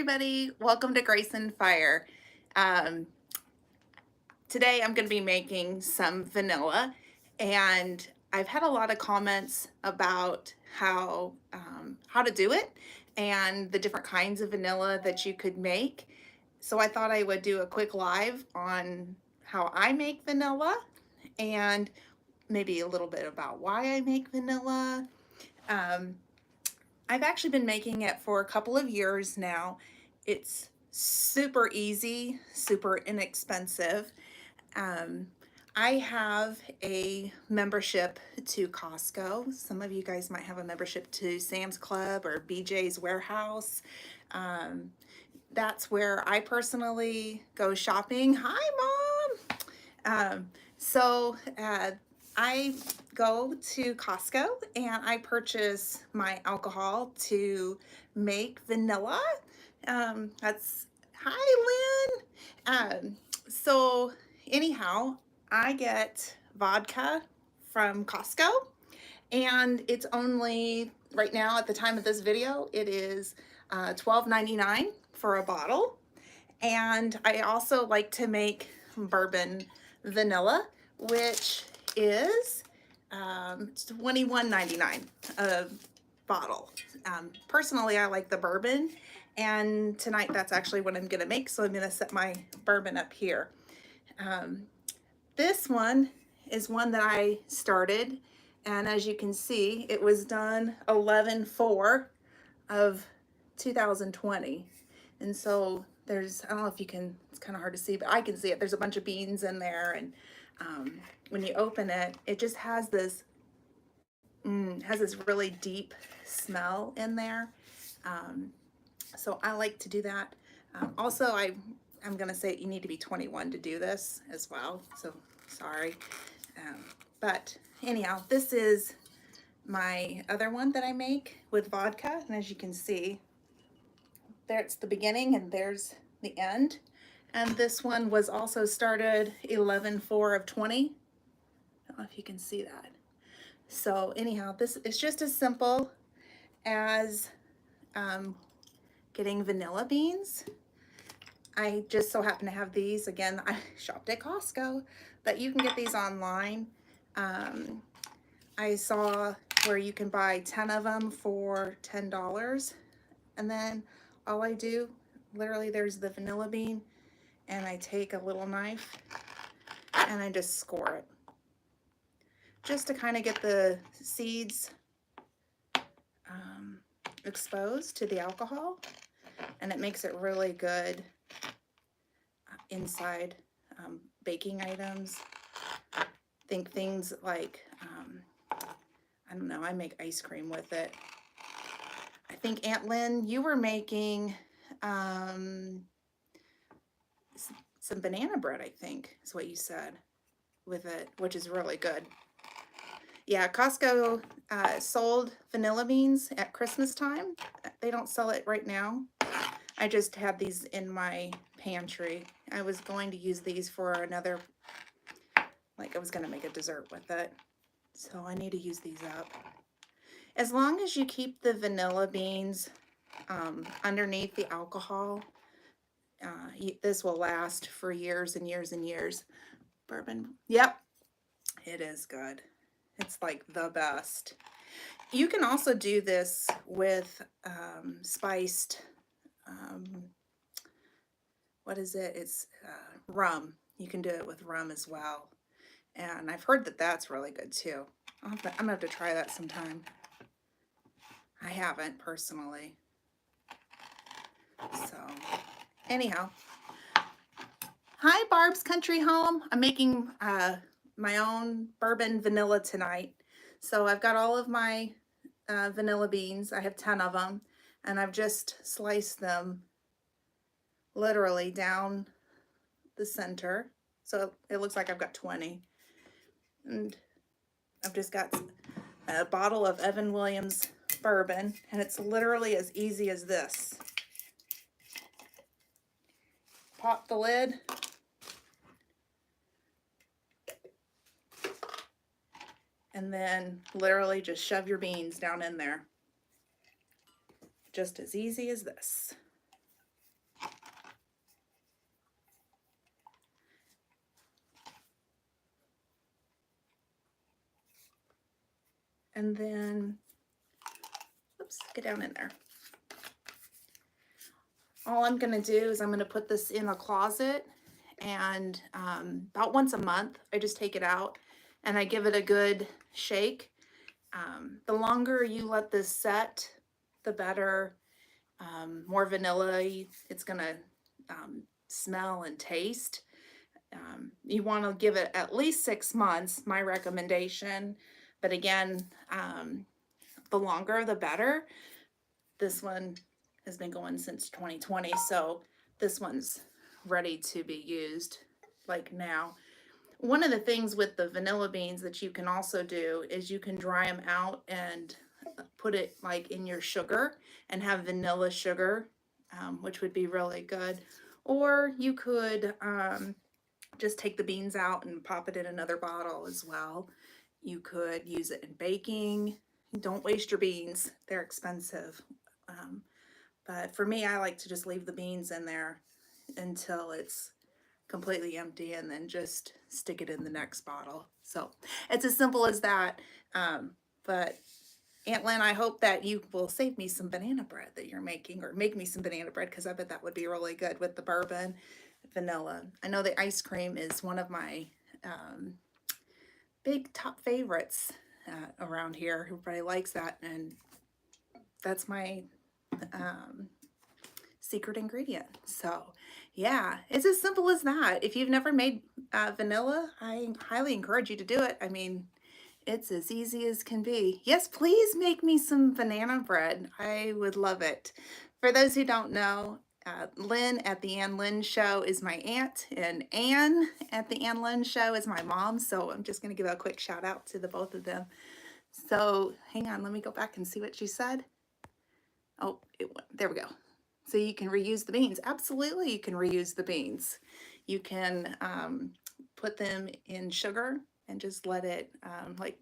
everybody, welcome to Grace and Fire. Um, Today I'm going to be making some vanilla, and I've had a lot of comments about how to do it and the different kinds of vanilla that you could make. So I thought I would do a quick live on how I make vanilla and maybe a little bit about why I make vanilla. Um, I've actually been making it for a couple of years now. It's super easy, super inexpensive. Um, I have a membership to Costco. Some of you guys might have a membership to Sam's Club or BJ's Warehouse. Um, that's where I personally go shopping. Hi, Mom. So I go to Costco and I purchase my alcohol to make vanilla. That's Hi, Lynn. So anyhow, I get vodka from Costco, and it's only right now at the time of this video, it is $12.99 for a bottle. And I also like to make bourbon vanilla, which is $21.99 a bottle. Personally, I like the bourbon, and tonight that's actually what I'm gonna make, so I'm gonna set my bourbon up here. This one is one that I started, and as you can see, it was done 11/4 of 2020. And so there's, I don't know if you can, it's kind of hard to see, but I can see it. There's a bunch of beans in there, and when you open it, it just has this really deep smell in there. So I like to do that. Also, I'm gonna say you need to be 21 to do this as well. So sorry, but anyhow, this is my other one that I make with vodka, and as you can see, there's the beginning and there's the end. And this one was also started 11/4 of 20. I don't know if you can see that. So anyhow, this is just as simple as getting vanilla beans. I just so happen to have these. Again, I shopped at Costco, but you can get these online. I saw where you can buy 10 of them for $10. And then all I do, literally there's the vanilla bean, and I take a little knife and I just score it. Just to kind of get the seeds exposed to the alcohol, and it makes it really good inside baking items. Think things like, I don't know, I make ice cream with it. I think Aunt Lynn, you were making some banana bread, I think is what you said, with it, which is really good. Yeah, Costco sold vanilla beans at Christmas time. They don't sell it right now. I just had these in my pantry. I was going to use these for another, like I was going to make a dessert with it. So I need to use these up. As long as you keep the vanilla beans underneath the alcohol, this will last for years and years and years. Bourbon, yep, it is good. It's like the best. You can also do this with spiced, what is it? It's rum. You can do it with rum as well. And I've heard that that's really good too. I'm gonna have to try that sometime. I haven't personally. So anyhow, hi Barb's Country Home. I'm making my own bourbon vanilla tonight. So I've got all of my vanilla beans. I have 10 of them, and I've just sliced them literally down the center. So it looks like I've got 20. And I've just got a bottle of Evan Williams bourbon, and it's literally as easy as this. Pop the lid. And then literally just shove your beans down in there. Just as easy as this. And then, oops, get down in there. All I'm gonna do is I'm gonna put this in a closet, and about once a month, I just take it out and I give it a good shake. The longer you let this set, the better. More vanilla it's gonna smell and taste. You want to give it at least 6 months, my recommendation. But again, the longer the better. This one has been going since 2020, so this one's ready to be used like now. One of the things with the vanilla beans that you can also do is you can dry them out and put it like in your sugar and have vanilla sugar, which would be really good. Or you could just take the beans out and pop it in another bottle as well. You could use it in baking. Don't waste your beans, they're expensive. But for me, I like to just leave the beans in there until it's completely empty and then just stick it in the next bottle. So it's as simple as that. But Aunt Lynn, I hope that you will save me some banana bread that you're making, or make me some banana bread, because I bet that would be really good with the bourbon vanilla. I know the ice cream is one of my big top favorites around here. Everybody likes that, and that's my secret ingredient. So yeah, it's as simple as that. If you've never made vanilla, I highly encourage you to do it. I mean, it's as easy as can be. Yes, please make me some banana bread. I would love it. For those who don't know, Lynn at the Ann Lynn Show is my aunt, and Ann at the Ann Lynn Show is my mom. So I'm just going to give a quick shout out to the both of them. So hang on, let me go back and see what she said. Oh, there we go. So you can reuse the beans. Absolutely, you can reuse the beans. You can put them in sugar and just let it like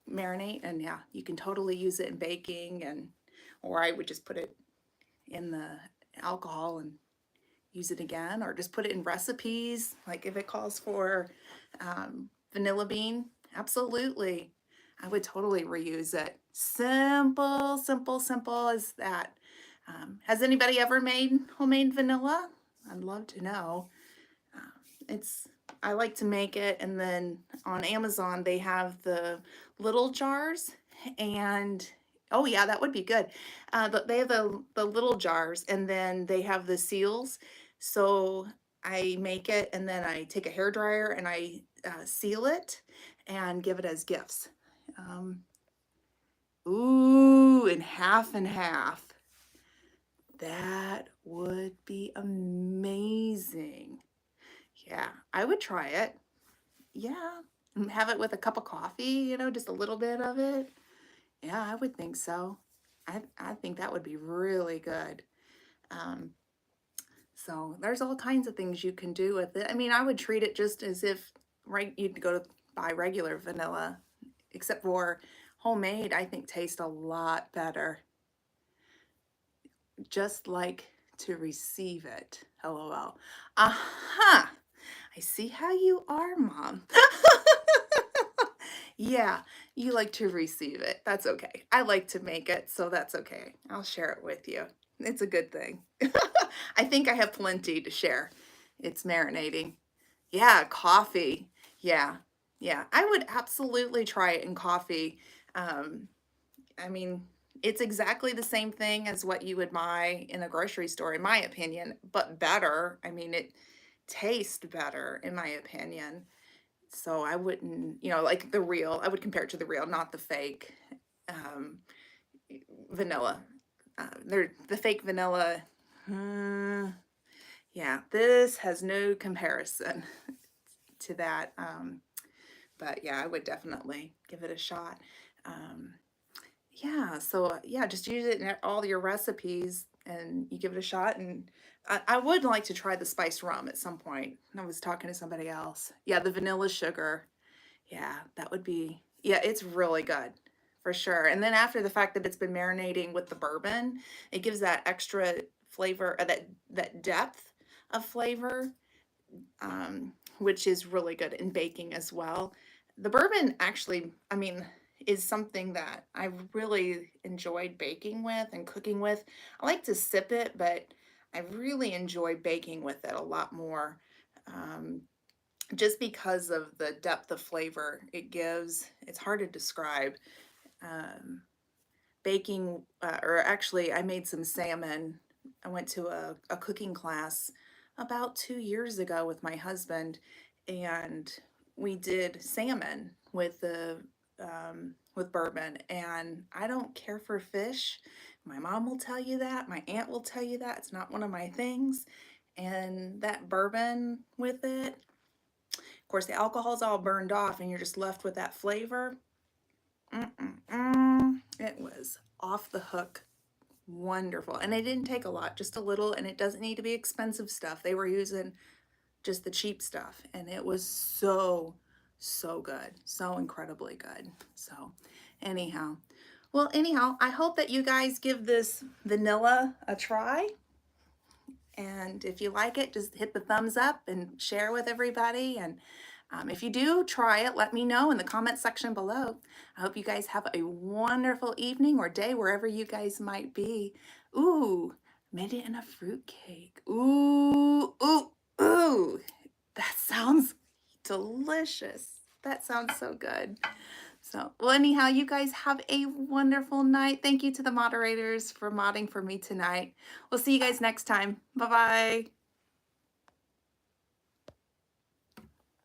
marinate, and yeah, you can totally use it in baking, and or I would just put it in the alcohol and use it again, or just put it in recipes like if it calls for vanilla bean. Absolutely, I would totally reuse it. Simple, simple, simple as that. Has anybody ever made homemade vanilla? I'd love to know. It's I like to make it, and then on Amazon they have the little jars, and oh yeah, that would be good. But they have the little jars, and then they have the seals. So I make it, and then I take a hair dryer and I seal it and give it as gifts. Ooh, and half. That would be amazing. Yeah, I would try it. Yeah, have it with a cup of coffee, just a little bit of it. Yeah, I would think so. I think that would be really good. Um, so there's all kinds of things you can do with it. I mean, I would treat it just as if you'd go to buy regular vanilla, except for homemade, I think tastes a lot better. Just like to receive it. LOL. Aha! I see how you are, Mom. Yeah, you like to receive it. That's okay. I like to make it, so that's okay. I'll share it with you. It's a good thing. I think I have plenty to share. It's marinating. Yeah, coffee. Yeah, yeah. I would absolutely try it in coffee. I mean, it's exactly the same thing as what you would buy in a grocery store, in my opinion, but better. I mean, it tastes better, in my opinion. So I wouldn't, like the real, I would compare it to the real, not the fake um, vanilla. The fake vanilla, yeah, this has no comparison to that. But yeah, I would definitely give it a shot. Yeah, so yeah, just use it in all your recipes and you give it a shot. And I would like to try the spiced rum at some point. I was talking to somebody else. Yeah, the vanilla sugar. Yeah, that would be, yeah, it's really good for sure. And then after the fact that it's been marinating with the bourbon, it gives that extra flavor, that depth of flavor, which is really good in baking as well. The bourbon actually, I mean, is something that I really enjoyed baking with and cooking with. I like to sip it, but I really enjoy baking with it a lot more. Um, just because of the depth of flavor it gives. It's hard to describe. Um, baking, or actually, I made some salmon. I went to a cooking class about 2 years ago with my husband, and we did salmon with bourbon. And I don't care for fish. My mom will tell you that. My aunt will tell you that. It's not one of my things. And that bourbon with it, of course, the alcohol's all burned off, and you're just left with that flavor. It was off the hook wonderful. And it didn't take a lot, just a little, and it doesn't need to be expensive stuff. They were using just the cheap stuff, and it was so, so good. So incredibly good. So, anyhow. Well, anyhow, I hope that you guys give this vanilla a try. And if you like it, just hit the thumbs up and share with everybody. And if you do try it, let me know in the comment section below. I hope you guys have a wonderful evening or day wherever you guys might be. Ooh, made it in a fruit cake. Ooh, ooh, ooh. That sounds delicious. That sounds so good. So, well, anyhow, you guys have a wonderful night. Thank you to the moderators for modding for me tonight. We'll see you guys next time. Bye-bye.